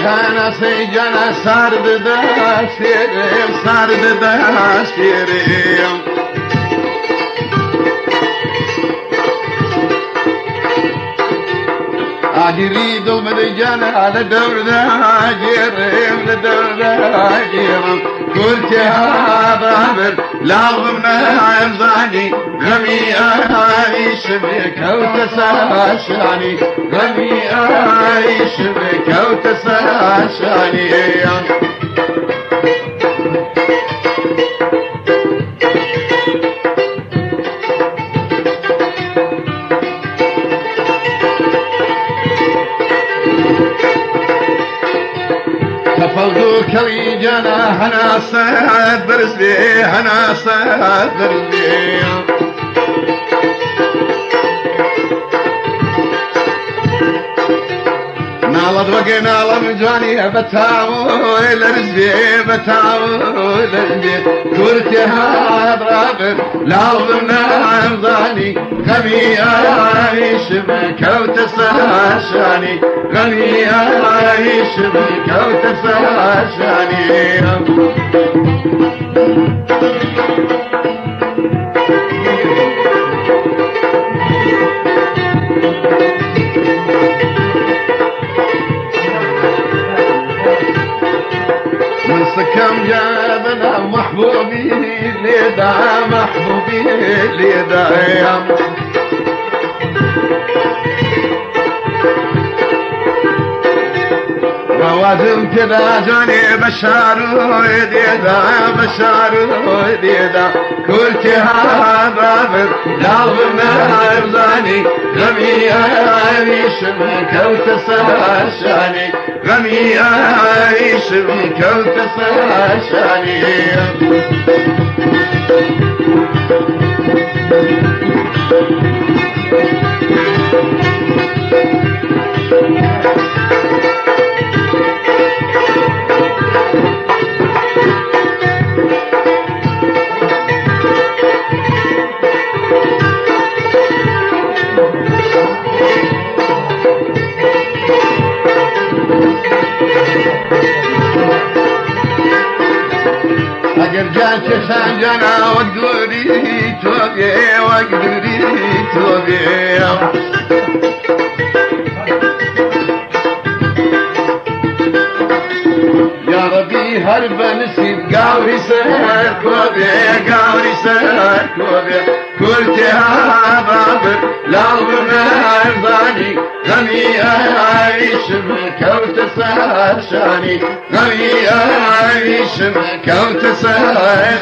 Cana seycana sardı da şirim, sardı da şirim. أجري دوم الرجال على دور جيرم لدور جيرم قلت هذا بر لازمنا يرضاني غمي أعيش بك وتساشاني غمي أعيش بك وتساشاني فوضوك ويجانا هنا صدر لي هنا صدر لي نالد وقنا لمجاني بتاول رزبي بتاول رزبي كرتي هابرابر لازمنا عمضاني غمي أعيش بك وتساشاني غمي أعيش بك وتساشاني كم جابنا محبوبي ليدا محبوبي ليدا موازم كذا جاني بشارو ديدا بشارو ديدا كل هذا لازمنا يرضاني غمي أعيش بك وتساشاني غمي أعيش بك وتساشاني جاك سانجنا وقدري توبي وقدري توبي يا ربي هرب نسيب قاوري سهر كوبي قاوري سهر كوبي قلت هابر لازمنا يرضاني غمي أعيش بك وتساشاني غمي أعيش بك وتساشاني